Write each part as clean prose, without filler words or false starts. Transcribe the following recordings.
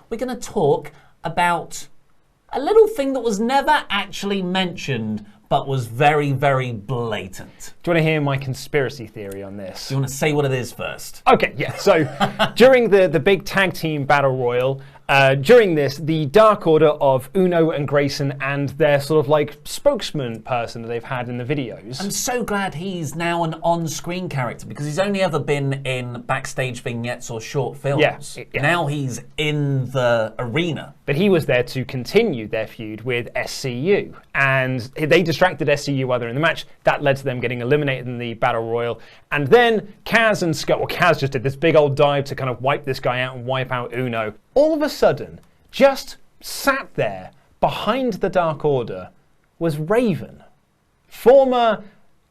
we're going to talk about a little thing that was never actually mentioned, but was very, very blatant. Do you want to hear my conspiracy theory on this? Do you want to say what it is first? Okay, yeah. So during the big tag team battle royal, during this, the Dark Order of Uno and Grayson and their sort of like spokesman person that they've had in the videos. I'm so glad he's now an on-screen character because he's only ever been in backstage vignettes or short films. Yeah. Now he's in the arena. But he was there to continue their feud with SCU. And they distracted SCU while they're in the match. That led to them getting eliminated in the battle royal. And then Kaz and Scott, well, Kaz just did this big old dive to kind of wipe this guy out and wipe out Uno. All of a sudden, just sat there behind the Dark Order was Raven, former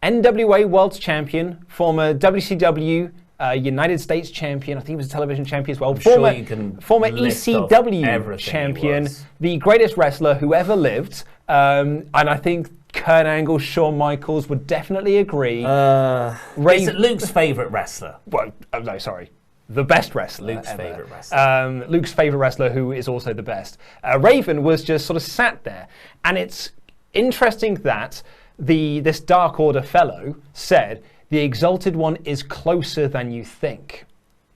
NWA World Champion, former WCW United States Champion. I think he was a television champion as well. Former ECW champion, the greatest wrestler who ever lived. And I think Kurt Angle, Shawn Michaels would definitely agree. Is it Luke's favourite wrestler? Well, no, sorry. The best wrestler. Luke's favourite wrestler. Luke's favourite wrestler, who is also the best. Raven was just sort of sat there. And it's interesting that this Dark Order fellow said, the Exalted One is closer than you think.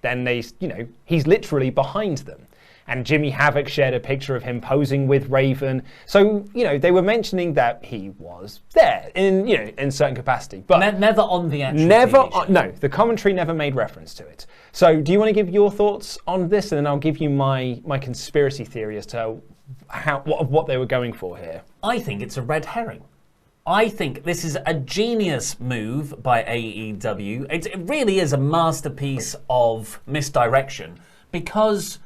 Then he's literally behind them. And Jimmy Havoc shared a picture of him posing with Raven. So, they were mentioning that he was there in certain capacity. But never on the actual No, the commentary never made reference to it. So do you want to give your thoughts on this? And then I'll give you my conspiracy theory as to what they were going for here. I think it's a red herring. I think this is a genius move by AEW. It really is a masterpiece of misdirection because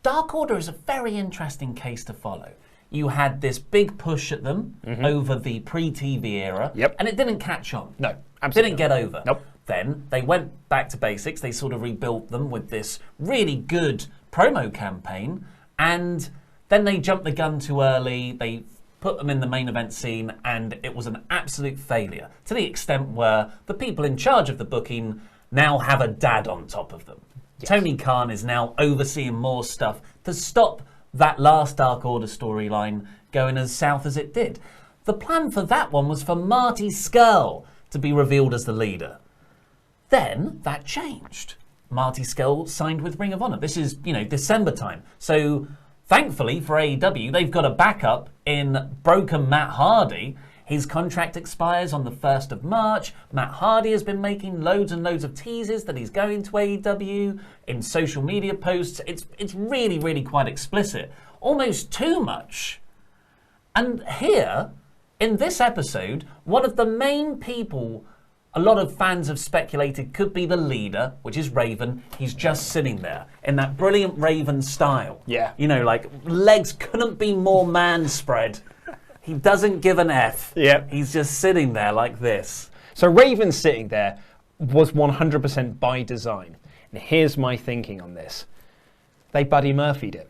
Dark Order is a very interesting case to follow. You had this big push at them over the pre-TV era, and it didn't catch on. No, absolutely didn't get over. Nope. Then they went back to basics. They sort of rebuilt them with this really good promo campaign, and then they jumped the gun too early. They put them in the main event scene, and it was an absolute failure to the extent where the people in charge of the booking now have a dad on top of them. Yes. Tony Khan is now overseeing more stuff to stop that last Dark Order storyline going as south as it did. The plan for that one was for Marty Scurll to be revealed as the leader. Then that changed. Marty Scurll signed with Ring of Honor. This is, December time. So thankfully for AEW, they've got a backup in broken Matt Hardy. His contract expires on the 1st of March. Matt Hardy has been making loads and loads of teases that he's going to AEW in social media posts. It's really, really quite explicit. Almost too much. And here, in this episode, one of the main people a lot of fans have speculated could be the leader, which is Raven. He's just sitting there in that brilliant Raven style. Yeah. Legs couldn't be more man spread. He doesn't give an F. Yeah. He's just sitting there like this. So Raven sitting there was 100% by design. And here's my thinking on this. They Buddy Murphy'd it.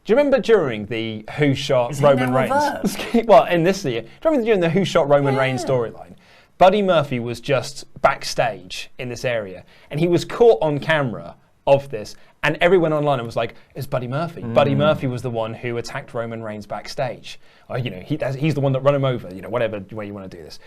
Do you remember during the Who Shot Roman Reigns? Well, in this year. Do you remember during the Who Shot Roman Reigns storyline? Buddy Murphy was just backstage in this area, and he was caught on camera of this, and everyone online was like, it's Buddy Murphy. Buddy Murphy was the one who attacked Roman Reigns backstage. Or, he's the one that run him over, whatever way you want to do this.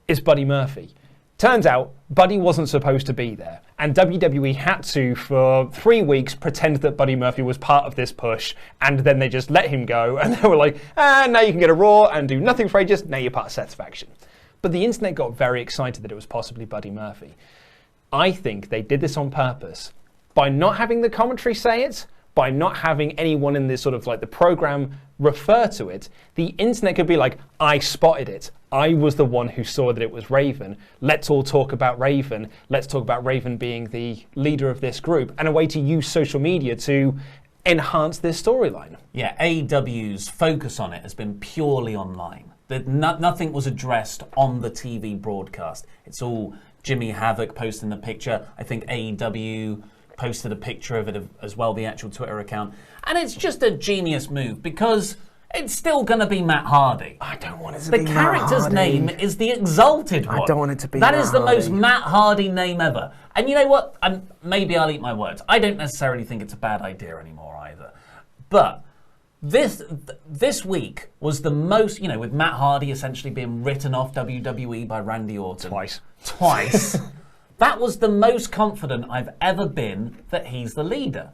It's Buddy Murphy. Turns out, Buddy wasn't supposed to be there, and WWE had to, for 3 weeks, pretend that Buddy Murphy was part of this push, and then they just let him go, and they were like, now you can get a Raw and do nothing for ages, now you're part of Seth's faction. But the internet got very excited that it was possibly Buddy Murphy. I think they did this on purpose. By not having the commentary say it, by not having anyone in this sort of like the program refer to it, the internet could be like, I spotted it. I was the one who saw that it was Raven. Let's all talk about Raven. Let's talk about Raven being the leader of this group, and a way to use social media to enhance this storyline. Yeah, AEW's focus on it has been purely online. Nothing was addressed on the TV broadcast. It's all Jimmy Havoc posting the picture. I think AEW posted a picture of it as well, the actual Twitter account. And it's just a genius move because it's still going to be Matt Hardy. I don't want it to be Matt Hardy. The character's name is the Exalted One. I don't want it to be That Matt is the Hardy. most Matt Hardy name ever. And you know what? Maybe I'll eat my words. I don't necessarily think it's a bad idea anymore either. But this week was the most, with Matt Hardy essentially being written off WWE by Randy Orton. Twice. That was the most confident I've ever been that he's the leader.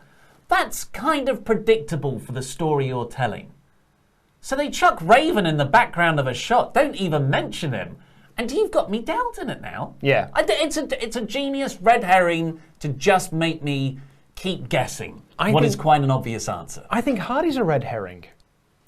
That's kind of predictable for the story you're telling. So they chuck Raven in the background of a shot. Don't even mention him. And you've got me doubting it now. Yeah. It's a genius red herring to just make me keep guessing what is quite an obvious answer. I think Hardy's a red herring.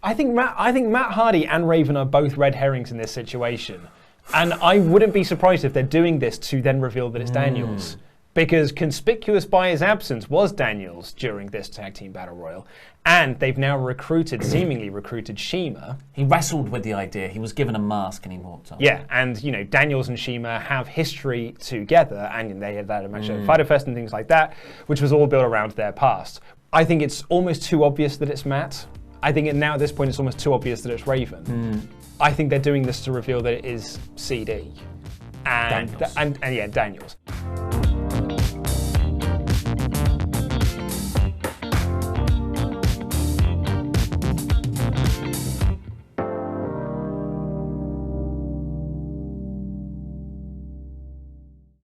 I think Matt Hardy and Raven are both red herrings in this situation. And I wouldn't be surprised if they're doing this to then reveal that it's Daniels. Because conspicuous by his absence was Daniels during this tag team battle royal. And they've now seemingly recruited Shima. He wrestled with the idea. He was given a mask and he walked on. Yeah, and Daniels and Shima have history together, and they had that match at Fighter Fest and things like that, which was all built around their past. I think it's almost too obvious that it's Matt. I think now at this point it's almost too obvious that it's Raven. I think they're doing this to reveal that it is CD. And Daniels.